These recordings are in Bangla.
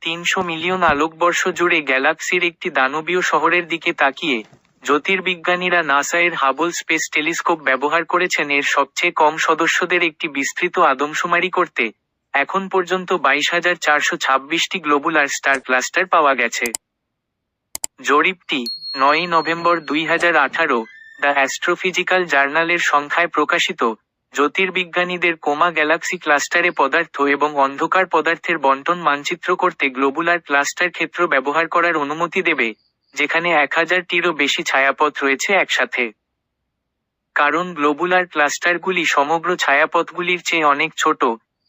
300 মিলিয়ন আলোকবর্ষ জুড়ে গ্যালাক্সির একটি দানবীয় শহরের দিকে তাকিয়ে জ্যোতির্বিজ্ঞানীরা নাসা এর হাবল স্পেস টেলিস্কোপ ব্যবহার করেছেন এর সবচেয়ে কম সদস্যদের একটি বিস্তৃত আদমশুমারি করতে। এখন পর্যন্ত 22,426টি গ্লোবুলার স্টার ক্লাস্টার পাওয়া গেছে। জরিপটি 9 নভেম্বর 2018 দ্য অ্যাস্ট্রোফিজিক্যাল জার্নালের সংখ্যায় প্রকাশিত। জ্যোতির্বিজ্ঞানীদের কোমা গ্যালাক্সি ক্লাস্টারে পদার্থ এবং অন্ধকার পদার্থের বণ্টন মানচিত্র করতে গ্লোবুলার ক্লাস্টার ক্ষেত্র ব্যবহার করার অনুমতি দেবে, যেখানে 1000টিরও বেশি ছায়াপথ রয়েছে একসাথে। কারণ গ্লোবুলার ক্লাস্টারগুলি সমগ্র ছায়াপথগুলির চেয়ে অনেক ছোট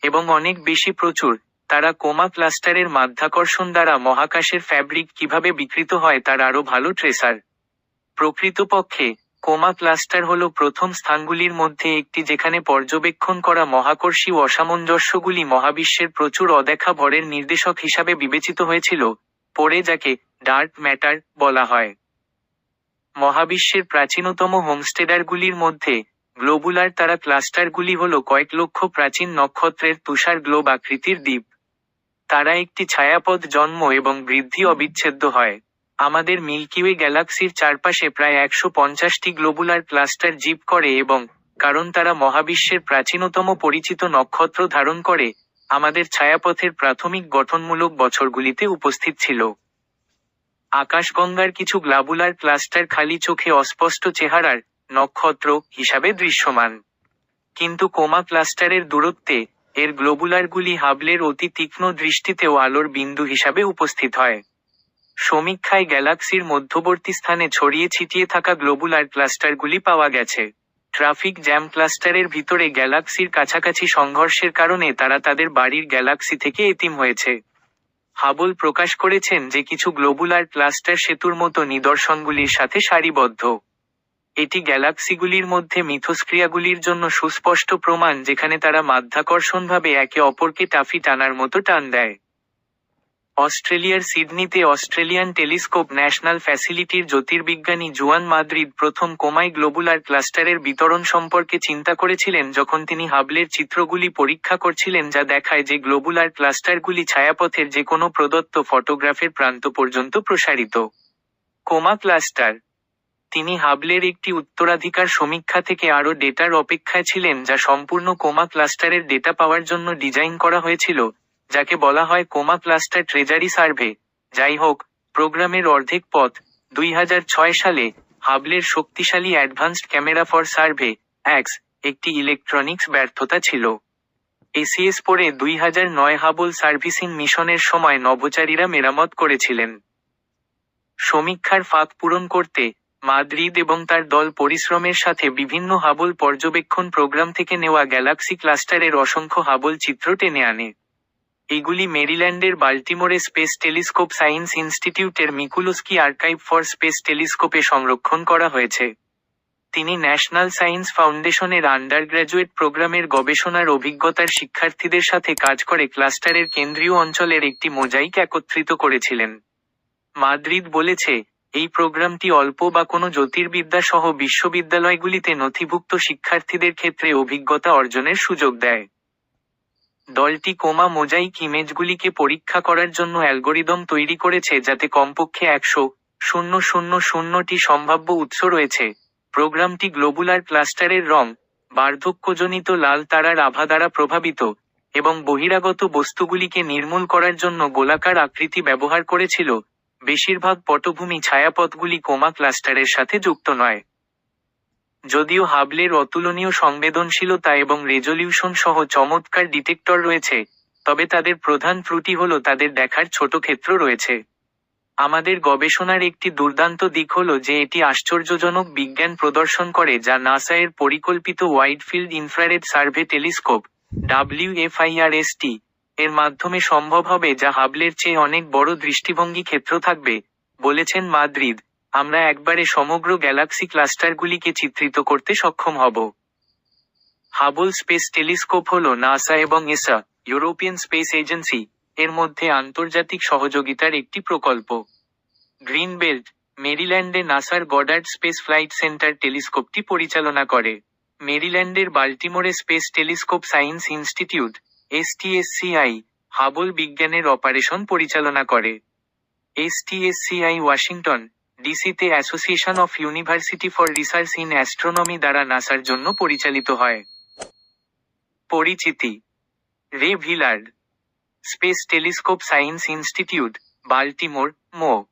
এবং অনেক বেশি প্রচুর, তারা কোমা ক্লাস্টারের মাধ্যাকর্ষণ দ্বারা মহাকাশের ফ্যাব্রিক কিভাবে বিকৃত হয় তার আরও ভালো ট্রেসার। প্রকৃতপক্ষে কোমা ক্লাস্টার হল প্রথম স্থানগুলির মধ্যে একটি যেখানে পর্যবেক্ষণ করা মহাকর্ষীয় অসামঞ্জস্যগুলি মহাবিশ্বের প্রচুর অদেখা ভরের নির্দেশক হিসাবে বিবেচিত হয়েছিল, পরে যাকে ডার্ক ম্যাটার বলা হয়। মহাবিশ্বের প্রাচীনতম হোমস্টেডারগুলির মধ্যে গ্লোবুলার তারা ক্লাস্টারগুলি হল কয়েক লক্ষ প্রাচীন নক্ষত্রের তুষার গ্লোব আকৃতির দ্বীপ। তারা একটি ছায়াপথ জন্ম এবং বৃদ্ধি অবিচ্ছেদ্য হয়। আমাদের মিল্কিওয়ে গ্যালাক্সির চারপাশে প্রায় 150টি গ্লোবুলার ক্লাস্টার জীব করে এবং কারণ তারা মহাবিশ্বের প্রাচীনতম পরিচিত নক্ষত্র ধারণ করে, আমাদের ছায়াপথের প্রাথমিক গঠনমূলক বছরগুলিতে উপস্থিত ছিল। আকাশগঙ্গার কিছু গ্লোবুলার ক্লাস্টার খালি চোখে অস্পষ্ট চেহারার নক্ষত্র হিসাবে দৃশ্যমান, কিন্তু কোমা ক্লাস্টারের দূরত্বে এর গ্লোবুলারগুলি হাবলের অতি তীক্ষ্ণ দৃষ্টিতেও আলোর বিন্দু হিসাবে উপস্থিত হয়। সমীক্ষায় গ্যালাক্সির মধ্যবর্তী স্থানে ছড়িয়ে ছিটিয়ে থাকা গ্লোবুলার ক্লাস্টারগুলি পাওয়া গেছে। ট্রাফিক জ্যাম ক্লাস্টারের ভিতরে গ্যালাক্সির কাছাকাছি সংঘর্ষের কারণে তারা তাদের বাড়ির গ্যালাক্সি থেকে এতিম হয়েছে। হাবল প্রকাশ করেছেন যে কিছু গ্লোবুলার ক্লাস্টার সেতুর মতো নিদর্শনগুলির সাথে সারিবদ্ধ। এটি গ্যালাক্সিগুলির মধ্যে মিথস্ক্রিয়াগুলির জন্য সুস্পষ্ট প্রমাণ যেখানে তারা মাধ্যাকর্ষণভাবে একে অপরকে টাফি টানার মতো টান দেয়। অস্ট্রেলিয়ার সিডনিতে অস্ট্রেলিয়ান টেলিস্কোপ ন্যাশনাল ফ্যাসিলিটির জ্যোতির্বিজ্ঞানী জুয়ান মাদ্রিদ প্রথম কোমায় গ্লোবুলার ক্লাস্টারের বিতরণ সম্পর্কে চিন্তা করেছিলেন যখন তিনি হাবলের চিত্রগুলি পরীক্ষা করছিলেন যা দেখায় যে গ্লোবুলার ক্লাস্টারগুলি ছায়াপথের যে কোনো প্রদত্ত ফটোগ্রাফের প্রান্ত পর্যন্ত প্রসারিত। Coma Cluster. তিনি হাবলের একটি উত্তরাধিকার সমীক্ষা থেকে আরও ডেটার অপেক্ষায় ছিলেন যা সম্পূর্ণ কোমা ক্লাস্টারের ডেটা পাওয়ার জন্য ডিজাইন করা হয়েছিল, যাকে বলা হয় কোমা ক্লাস্টার ট্রেজারি সার্ভে। যাই হোক, প্রোগ্রামের অর্ধেক পথ 2006 সালে হাবলের শক্তিশালী advanced camera for survey x একটি ইলেকট্রনিক্স ব্যর্থতা ছিল। এসিএস পরে 2009 হাবল সার্ভিসিং মিশনের সময় নভোচারীরা মেরামত করেছিলেন। সমীক্ষার ফাঁক পূরণ করতে মাদ্রিদ এবং তার দল পরিশ্রমের সাথে বিভিন্ন হাবল পর্যবেক্ষণ প্রোগ্রাম থেকে নেওয়া গ্যালাক্সি ক্লাস্টারের অসংখ্য হাবল চিত্র টেনে আনে। এগুলি মেরিল্যান্ডের বাল্টিমোরে স্পেস টেলিস্কোপ সায়েন্স ইনস্টিটিউটের মিকুলস্কি আর্কাইভ ফর স্পেস টেলিস্কোপে সংরক্ষণ করা হয়েছে। তিনি ন্যাশনাল সায়েন্স ফাউন্ডেশনের আন্ডারগ্র্যাজুয়েট প্রোগ্রামের গবেষণার অভিজ্ঞতার শিক্ষার্থীদের সাথে কাজ করে ক্লাস্টারের কেন্দ্রীয় অঞ্চলের একটি মোজাইক একত্রিত করেছিলেন। মাদ্রিদ বলেছে, এই প্রোগ্রামটি অল্প বা কোনো জ্যোতির্বিদ্যা সহ বিশ্ববিদ্যালয়গুলিতে নথিভুক্ত শিক্ষার্থীদের ক্ষেত্রে অভিজ্ঞতা অর্জনের সুযোগ দেয়। দলটি কোমা মোজাইক ইমেজগুলিকে পরীক্ষা করার জন্য অ্যালগরিদম তৈরি করেছে যাতে কমপক্ষে 100,000টি সম্ভাব্য উৎস রয়েছে। প্রোগ্রামটি গ্লোবুলার ক্লাস্টারের রং, বার্ধক্যজনিত লাল তারার আভা দ্বারা প্রভাবিত, এবং বহিরাগত বস্তুগুলিকে নির্মূল করার জন্য গোলাকার আকৃতি ব্যবহার করেছিল। বেশিরভাগ পটভূমি ছায়াপথগুলি কোমা ক্লাস্টারের সাথে যুক্ত নয়। যদিও হাবলের অতুলনীয় সংবেদনশীলতা এবং রেজলিউশন সহ চমৎকার ডিটেক্টর রয়েছে, তবে তাদের প্রধান ত্রুটি হল তাদের দেখার ছোট ক্ষেত্র রয়েছে। আমাদের গবেষণার একটি দুর্দান্ত দিক হল যে এটি আশ্চর্যজনক বিজ্ঞান প্রদর্শন করে যা নাসা এর পরিকল্পিত wide field infrared survey telescope WFIRST এর মাধ্যমে সম্ভব হবে, যা হাবলের চেয়ে অনেক বড় দৃষ্টিভঙ্গি ক্ষেত্র থাকবে, বলেছেন মাদ্রিদ। আমরা একবারে সমগ্র গ্যালাক্সি ক্লাস্টারগুলিকে চিত্রিত করতে সক্ষম হব। হাবল স্পেস টেলিস্কোপ হল নাসা এবং এসা, ইউরোপিয়ান স্পেস এজেন্সি, এর মধ্যে আন্তর্জাতিক সহযোগিতার একটি প্রকল্প। গ্রিন বেল্ট, মেরিল্যান্ডে নাসার গডার্ড স্পেস ফ্লাইট সেন্টার টেলিস্কোপটি পরিচালনা করে। মেরিল্যান্ডের বাল্টিমোরে space telescope science institute STSCI Hubble বিজ্ঞানের অপারেশন পরিচালনা করে। STSCI ওয়াশিংটন, ডিসিতে association of university for research in astronomy দ্বারা নাসার জন্য পরিচালিত হয়। পরিচিতি: Ray Villard space telescope science institute, Baltimore, মো।